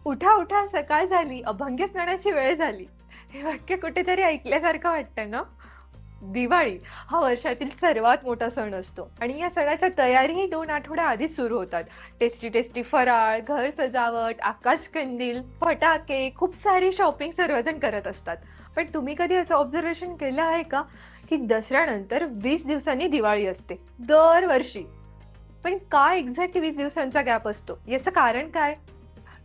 उठा उठा सकाळ झाली, अभंग स्नानाची वेळ झाली. हे वाक्य कुठेतरी ऐकल्यासारखं वाटतं ना? दिवाळी हा वर्षातील सर्वात मोठा सण असतो आणि या सणाच्या तयारीही 2 आठवड्या आधीच सुरू होतात. टेस्टी टेस्टी फराळ, घर सजावट, आकाशकंदील, फटाके, खूप सारी शॉपिंग सर्वजण करत असतात. पण तुम्ही कधी असं ऑब्झर्वेशन केलं आहे का की दसऱ्यानंतर 20 दिवसांनी दिवाळी असते दरवर्षी? पण का एक्झॅक्ट 20 दिवसांचा गॅप असतो? याचं कारण काय?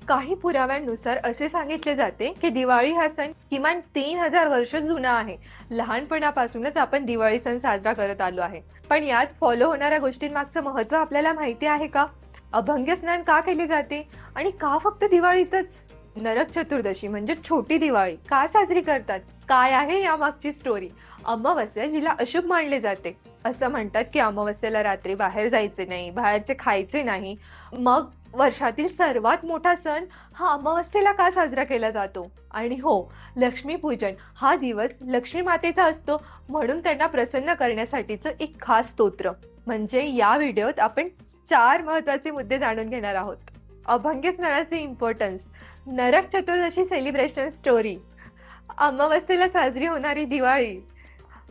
काही पुराव्यांनुसार असे सांगितले जाते की दिवाळी हा सण किमान 3000 वर्ष जुना आहे. लहानपणापासूनच आपण दिवाळी सण साजरा करत आलो आहे. पण यात फॉलो होणाऱ्या गोष्टींमागचं महत्त्व आपल्याला माहिती आहे का? अभंग स्नान का केले जाते आणि का फक्त दिवाळीतच? नरक चतुर्दशी म्हणजे छोटी दिवाळी का साजरी करतात? काय आहे यामागची स्टोरी? अमावस्या जिला अशुभ मानले जाते, असं म्हणतात की अमावस्येला रात्री बाहेर जायचे नाही, बाहेरचे खायचे नाही. मग वर्षातील सर्वात मोठा सण हा अमावस्येला का साजरा केला जातो? आणि हो, लक्ष्मीपूजन हा दिवस लक्ष्मी मातेचा असतो, म्हणून त्यांना प्रसन्न करण्यासाठीचं एक खास स्तोत्र. म्हणजे या व्हिडिओत आपण 4 महत्त्वाचे मुद्दे जाणून घेणार आहोत. अभंग स्नानाचे importance, Narak Chaturdashi celebration story, अमावस्येला साजरी होणारी दिवाळी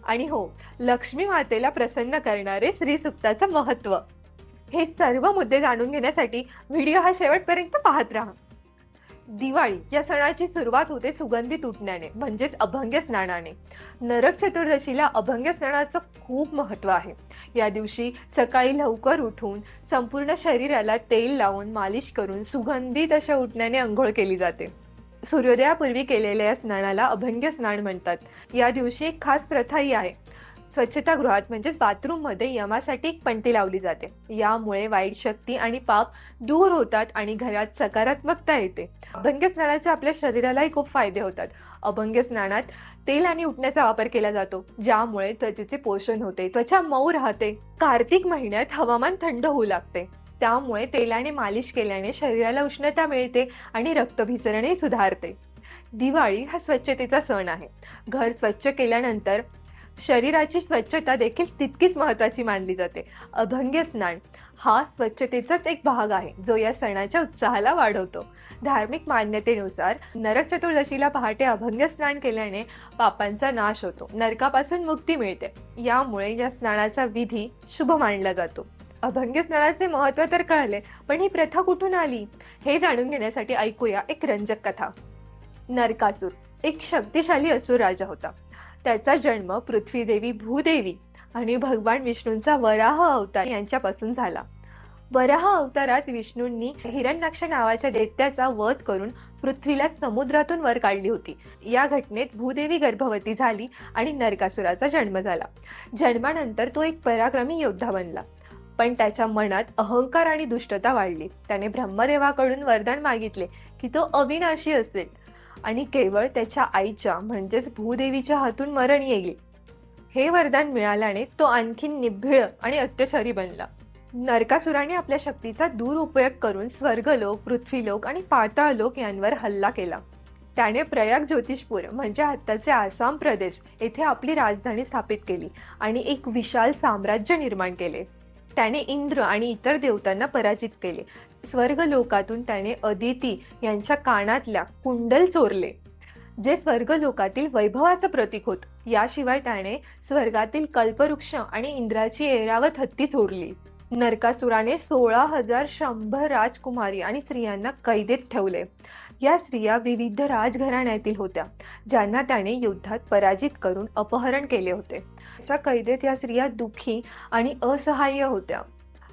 आणि हो, लक्ष्मी मातेला प्रसन्न करणारे श्री सुक्ताचं महत्त्व. हे सर्व मुद्दे जाणून घेण्यासाठी व्हिडिओ हा शेवटपर्यंत पाहत राहा. दिवाळी या सणाची सुरुवात होते सुगंधित उठण्याने म्हणजेच अभंग स्नानाने. नरक चतुर्दशीला अभंग स्नानाचं खूप महत्त्व आहे. या दिवशी सकाळी लवकर उठून संपूर्ण शरीराला तेल लावून मालिश करून सुगंधित अशा उठण्याने अंघोळ केली जाते. सूर्योदयापूर्वी केलेल्या या स्नानाला अभंग स्नान म्हणतात. या दिवशी एक खास प्रथाही आहे. स्वच्छतागृहात म्हणजेच बाथरूममध्ये यमासाठी एक पणती लावली जाते. यामुळे वाईट शक्ती आणि पाप दूर होतात आणि घरात सकारात्मकता येते. अभंग स्नानाचे आपल्या शरीरालाही खूप फायदे होतात. अभंग स्नानात तेल आणि उटण्याचा वापर केला जातो, ज्यामुळे त्वचेचे पोषण होते, त्वचा मऊ राहते. कार्तिक महिन्यात हवामान थंड होऊ लागते, त्यामुळे तेलाने मालिश केल्याने शरीराला उष्णता मिळते आणि रक्तभिसरणही सुधारते. दिवाळी हा स्वच्छतेचा सण आहे. घर स्वच्छ केल्यानंतर शरीराची स्वच्छता देखील तितकीच महत्त्वाची मानली जाते. अभंग स्नान हा स्वच्छतेचाच एक भाग आहे, जो या सणाच्या उत्साहाला वाढवतो. धार्मिक मान्यतेनुसार नरक चतुर्दशीला पहाटे अभंग स्नान केल्याने पापांचा नाश होतो, नरकापासून मुक्ती मिळते. यामुळे या स्नानाचा विधी शुभ मानला जातो. अभंग स्नानाचे महत्त्व तर कळले, पण ही प्रथा कुठून आली हे जाणून घेण्यासाठी ऐकूया एक रंजक कथा. नरकासूर एक शक्तिशाली असुर राजा होता. त्याचा जन्म पृथ्वीदेवी भूदेवी आणि भगवान विष्णूंचा वराह अवतार यांच्यापासून झाला. वराह अवतारात विष्णूंनी हिरण्याक्ष नावाच्या दैत्याचा वध करून पृथ्वीला समुद्रातून वर काढली होती. या घटनेत भूदेवी गर्भवती झाली आणि नरकासुराचा जन्म झाला. जन्मानंतर तो एक पराक्रमी योद्धा बनला. पण त्याच्या मनात अहंकार आणि दुष्टता वाढली. त्याने ब्रह्मदेवाकडून वरदान मागितले की तो अविनाशी असेल आणि केवळ त्याच्या आईच्या म्हणजेच भूदेवीच्या हातून मरण येईल. हे वरदान मिळाल्याने तो आणखीन निभीळ आणि अत्याचारी बनला. नरकासुराने आपल्या शक्तीचा दुरुपयोग करून स्वर्गलोक, पृथ्वीलोक आणि पाताळलोक यांवर हल्ला केला. त्याने प्रयाग ज्योतिषपूर म्हणजे आत्ताचे आसाम प्रदेश येथे आपली राजधानी स्थापित केली आणि एक विशाल साम्राज्य निर्माण केले. त्याने इंद्र आणि इतर देवतांना पराजित केले. स्वर्गलोकातून त्याने अदिती यांच्या कानातल्या कुंडल चोरले, जे स्वर्गलोकातील वैभवाचं प्रतीक होत. याशिवाय त्याने स्वर्गातील कल्पवृक्ष आणि इंद्राची ऐरावत हत्ती चोरली. नरकासुराने 16,100 राजकुमारी आणि स्त्रियांना कैदेत ठेवले. या स्त्रिया विविध राजघराण्यातील होत्या, ज्यांना त्याने युद्धात पराजित करून अपहरण केले होते. त्याच्या कैदेत या स्त्रिया दुःखी आणि असहाय्य होत्या.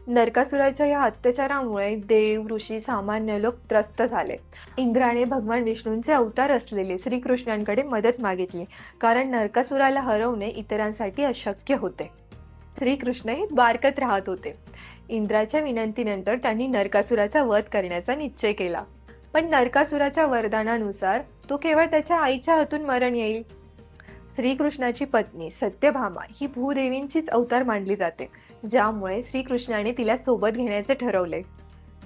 नरकासुराच्या या अत्याचारामुळे देव, ऋषी, सामान्य लोक त्रस्त झाले. इंद्राने भगवान विष्णूंचे अवतार असलेले श्रीकृष्णांकडे मदत मागितली, कारण नरकासुराला हरवणे इतरांसाठी अशक्य होते. श्रीकृष्ण हे द्वारकेत राहत होते. इंद्राच्या विनंतीनंतर त्यांनी नरकासुराचा वध करण्याचा निश्चय केला. पण नरकासुराच्या वरदानानुसार तो केवळ त्याच्या आईच्या हातून मरण येईल. श्रीकृष्णाची पत्नी सत्यभामा ही भूदेवींचीच अवतार मानली जाते, ज्यामुळे श्रीकृष्णाने तिला सोबत घेण्याचे ठरवले.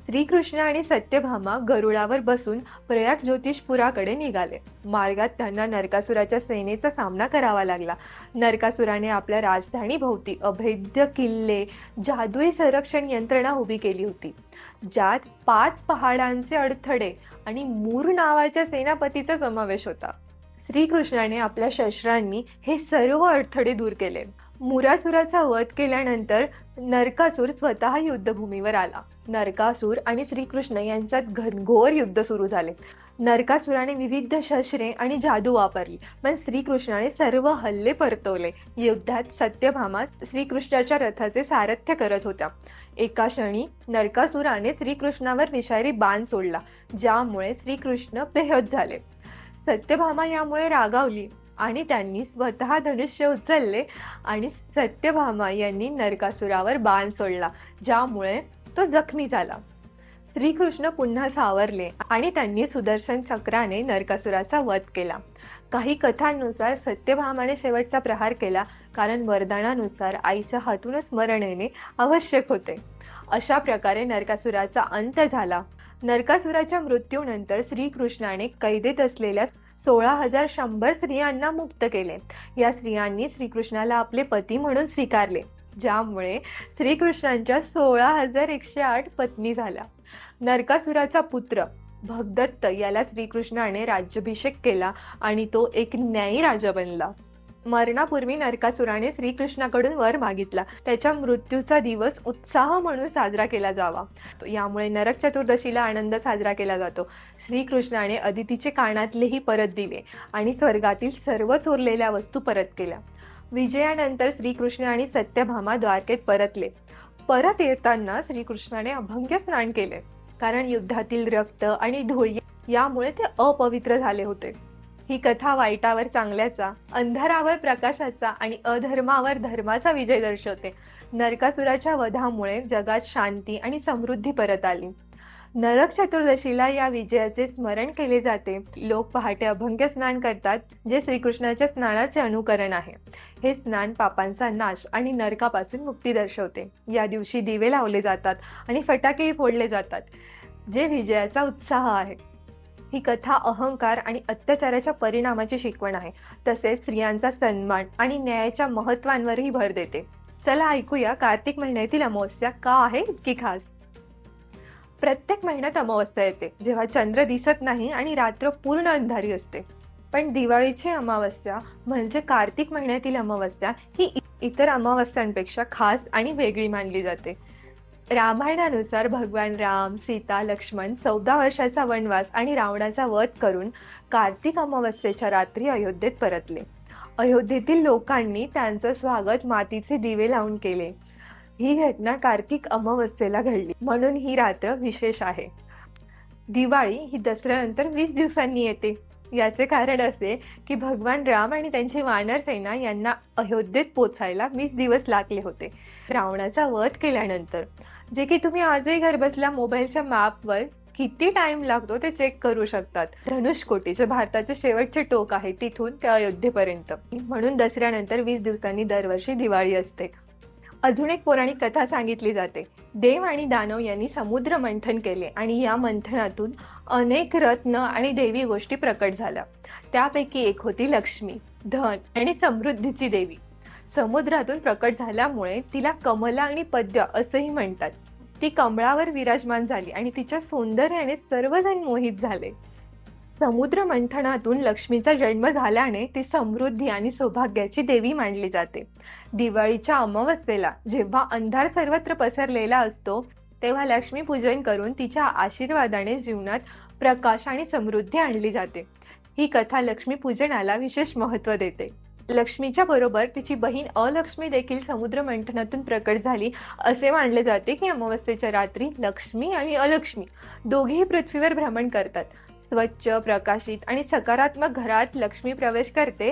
श्रीकृष्ण आणि सत्यभामा गरुडावर बसून प्रयाग ज्योतिषपुराकडे निघाले. मार्गात त्यांना नरकासुराच्या सेनेचा सामना करावा लागला. नरकासुराने आपल्या राजधानीभोवती अभेद्य किल्ले, जादुई संरक्षण यंत्रणा उभी केली होती, ज्यात 5 पहाडांचे अडथळे आणि मूर नावाच्या सेनापतीचा समावेश होता. श्रीकृष्णाने आपल्या शस्त्रांनी हे सर्व अडथळे दूर केले. मुरासुराचा वध केल्यानंतर नरकासूर स्वतः युद्धभूमीवर आला. नरकासूर आणि श्रीकृष्ण यांच्यात घनघोर युद्ध सुरू झाले. नरकासुराने विविध शस्त्रे आणि जादू वापरली, पण श्रीकृष्णाने सर्व हल्ले परतवले. युद्धात सत्यभामा श्रीकृष्णाच्या रथाचे सारथ्य करत होत्या. एका क्षणी नरकासुराने श्रीकृष्णावर विषारी बाण सोडला, ज्यामुळे श्रीकृष्ण बेहोश झाले. सत्यभामा यामुळे रागावली आणि त्यांनी स्वतः धनुष्य उचलले आणि सत्यभामा यांनी नरकासुरावर बाण सोडला, ज्यामुळे तो जखमी झाला. श्रीकृष्ण पुन्हा सावरले आणि त्यांनी सुदर्शन चक्राने नरकासुराचा वध केला. काही कथांनुसार सत्यभामाने शेवटचा प्रहार केला, कारण वरदानानुसार आईच्या हातूनच मरण येणे आवश्यक होते. अशा प्रकारे नरकासुराचा अंत झाला. नरकासुराच्या मृत्यूनंतर श्रीकृष्णाने कैदेत असलेल्या 16,100 स्त्रियांना मुक्त केले. या स्त्रियांनी श्रीकृष्णाला आपले पती म्हणून स्वीकारले, ज्यामुळे श्रीकृष्णांच्या 16,108 पत्नी झाल्या. नरकासुराचा पुत्र भगदत्त याला श्रीकृष्णाने राज्याभिषेक केला आणि तो एक न्यायी राजा बनला. मरणापूर्वी नरकासुराने श्रीकृष्णाकडून वर मागितला, त्याच्या मृत्यूचा दिवस उत्साह म्हणून साजरा केला जावा. यामुळे नरक चतुर्दशीला आनंद साजरा केला जातो. श्रीकृष्णाने अदितीचे कानातलेही परत दिले आणि स्वर्गातील सर्व चोरलेल्या वस्तू परत केल्या. विजयानंतर श्रीकृष्ण आणि सत्यभामा द्वारकेत परतले. परत येताना श्रीकृष्णाने अभंग्य स्नान केले, कारण युद्धातील रक्त आणि धूळ यामुळे ते अपवित्र झाले होते. ही कथा वाईटावर चांगल्याचा, अंधारावर प्रकाशाचा आणि अधर्मावर धर्माचा विजय दर्शवते. नरकासुराच्या वधामुळे जगात शांती आणि समृद्धी परत आली. नरक चतुर्दशीला या विजयाचे स्मरण केले जाते. लोक पहाटे अभंग्य स्नान करतात, जे श्रीकृष्णाच्या स्नानाचे अनुकरण आहे. हे स्नान पापांचा नाश आणि नरकापासून मुक्ती दर्शवते. या दिवशी दिवे लावले जातात आणि फटाकेही फोडले जातात, जे विजयाचा उत्साह आहे. ही कथा अहंकार आणि अत्याचाराच्या परिणामाची शिकवण आहे. तसेच स्त्रियांचा सन्मान आणि न्यायाच्या महत्त्वांवरही भर देते. चला ऐकूया कार्तिक महिन्यातील अमावस्या का आहे इतकी खास. प्रत्येक महिन्यात अमावस्या येते, जेव्हा चंद्र दिसत नाही आणि रात्र पूर्ण अंधारी असते. पण दिवाळीची अमावस्या म्हणजे कार्तिक महिन्यातील अमावस्या ही इतर अमावस्यांपेक्षा खास आणि वेगळी मानली जाते. रामायणानुसार भगवान राम, सीता, लक्ष्मण 14 वर्षाचा वनवास आणि रावणाचा वध करून कार्तिक अमावस्येच्या रात्री अयोध्येत परतले. अयोध्येतील लोकांनी त्यांचं स्वागत मातीचे दिवे लावून केले. ही घटना कार्तिक अमावस्येला घडली, म्हणून ही रात्र विशेष आहे. दिवाळी ही दसऱ्यानंतर 20 दिवसांनी येते. याचे कारण असे की भगवान राम आणि त्यांची वानर सेना यांना अयोध्येत पोचायला 20 दिवस लागले होते. रावणाचा वध केल्यानंतर, जे की तुम्ही आजही घरबसल्या मोबाईलच्या मॅपवर किती टाइम लागतो ते चेक करू शकतात. धनुष्कोटी जे भारताचे शेवटचे टोक आहे, तिथून ते अयोध्येपर्यंत. म्हणून दसऱ्यानंतर 20 दिवसांनी दरवर्षी दिवाळी असते. अजून एक पौराणिक कथा सांगितली जाते. देव आणि दानव यांनी समुद्र मंथन केले आणि या मंथनातून अनेक रत्न आणि देवी गोष्टी प्रकट झाल्या. त्यापैकी एक होती लक्ष्मी, धन आणि समृद्धीची देवी. समुद्रातून प्रकट झाल्यामुळे तिला कमला आणि पद्य असंही म्हणतात. ती कमळावर विराजमान झाली आणि तिच्या सौंदर्याने सर्वजण मोहित झाले. समुद्र मंथनातून लक्ष्मीचा जन्म झाल्याने ती समृद्धी आणि सौभाग्याची देवी मानली जाते. दिवाळीच्या अमावस्येला जेव्हा अंधार सर्वत्र पसरलेला असतो, तेव्हा लक्ष्मी पूजन करून तिच्या आशीर्वादाने जीवनात प्रकाश आणि समृद्धी आणली जाते. ही कथा लक्ष्मी पूजनाला विशेष महत्त्व देते. लक्ष्मीच्या बरोबर तिची बहीण अलक्ष्मी देखील समुद्र मंथनातून प्रकट झाली. असे मानले जाते की अमावस्येच्या रात्री लक्ष्मी आणि अलक्ष्मी दोघेही पृथ्वीवर भ्रमण करतात. स्वच्छ, प्रकाशित आणि सकारात्मक घरात लक्ष्मी प्रवेश करते,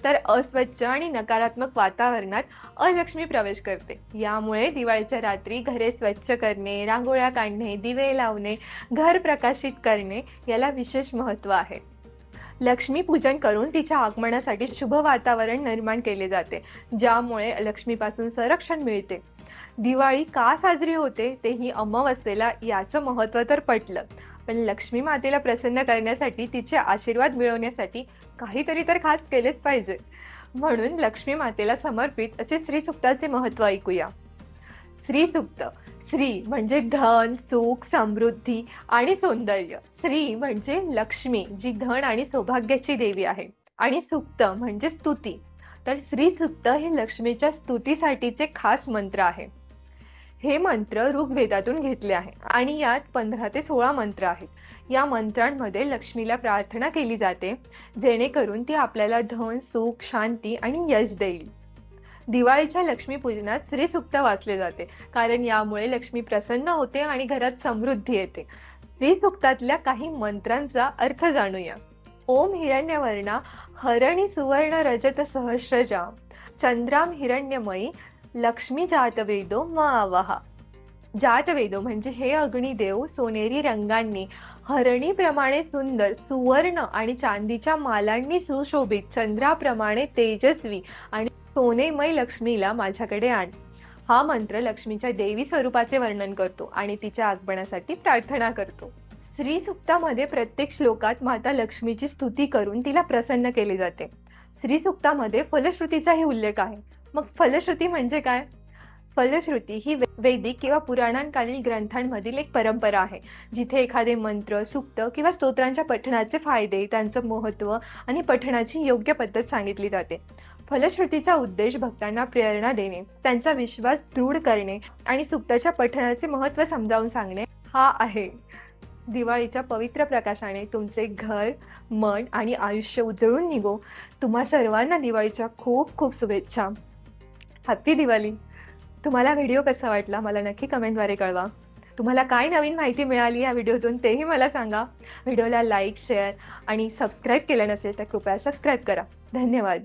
तर अस्वच्छ आणि नकारात्मक वातावरणात अलक्ष्मी प्रवेश करते. यामुळे दिवाळीच्या रात्री घरे स्वच्छ करणे, रांगोळ्या काढणे, दिवे लावणे, घर प्रकाशित करणे याला विशेष महत्त्व आहे. लक्ष्मी पूजन करून तिच्या आगमनासाठी शुभ वातावरण निर्माण केले जाते, ज्यामुळे लक्ष्मीपासून संरक्षण मिळते. दिवाळी का साजरी होते तेही अमावस्येला याचं महत्त्व तर पटलं, पण लक्ष्मी मातेला प्रसन्न करण्यासाठी, तिचे आशीर्वाद मिळवण्यासाठी काहीतरी तर खास केलेच पाहिजे. म्हणून लक्ष्मी मातेला समर्पित असे श्रीसूक्ताचे महत्त्व ऐकूया. श्रीसूक्त. श्री म्हणजे धन, सुख, समृद्धी आणि सौंदर्य. श्री म्हणजे लक्ष्मी, जी धन आणि सौभाग्याची देवी आहे. आणि सूक्त म्हणजे स्तुती. तर श्रीसूक्त हे लक्ष्मीच्या स्तुतीसाठीचे खास मंत्र आहे. हे मंत्र ऋग्वेदातून घेतले आहे आणि यात 15 ते 16 मंत्र आहेत. या मंत्रांमध्ये लक्ष्मीला प्रार्थना केली जाते, जेणेकरून ती आपल्याला धन, सुख, शांती आणि यश देईल. दिवाळीच्या लक्ष्मीपूजनात श्रीसूक्त वाचले जाते, कारण यामुळे लक्ष्मी प्रसन्न होते आणि घरात समृद्धी येते. श्रीसूक्तातल्या काही मंत्रांचा अर्थ जाणूया. ओम हिरण्यवर्णा हरणी सुवर्ण रजत सहस्रजा चंद्राम हिरण्यमयी लक्ष्मी जातवेदो मावहा. जातवेदो म्हणजे हे अग्निदेव सोनेरी रंगांनी, हरणीप्रमाणे सुंदर, सुवर्ण आणि चांदीच्या मालांनी सुशोभित, चंद्राप्रमाणे तेजस्वी आणि सोनेमय लक्ष्मीला माझ्याकडे आण. हा मंत्र लक्ष्मीच्या देवी स्वरूपाचे वर्णन करतो आणि तिच्या आगमनासाठी प्रार्थना करतो. श्रीसूक्तामध्ये प्रत्येक श्लोकात माता लक्ष्मीची स्तुती करून तिला प्रसन्न केले जाते. श्रीसूक्तामध्ये फलश्रुतीचाही उल्लेख आहे. मग फलश्रुती म्हणजे काय? फलश्रुती ही वैदिक किंवा पुराणांकालीन ग्रंथांमधील एक परंपरा आहे, जिथे एखादे मंत्र, सूक्त किंवा स्तोत्रांच्या पठणाचे फायदे, त्यांचं महत्त्व आणि पठणाची योग्य पद्धत सांगितली जाते. फलश्रुतीचा उद्देश भक्तांना प्रेरणा देणे, त्यांचा विश्वास दृढ करणे आणि सूक्ताच्या पठणाचे महत्त्व समजावून सांगणे हा आहे. दिवाळीच्या पवित्र प्रकाशाने तुमचे घर, मन आणि आयुष्य उजळून निघो. तुम्हा सर्वांना दिवाळीच्या खूप खूप शुभेच्छा. हॅपी दिवाळी. तुम्हाला व्हिडिओ कसा वाटला मला नक्की कमेंटद्वारे कळवा. तुम्हाला काय नवीन माहिती मिळाली या व्हिडिओतून तेही मला सांगा. व्हिडिओला लाईक, शेअर आणि सबस्क्राईब केलं नसेल तर कृपया सबस्क्राईब करा. धन्यवाद.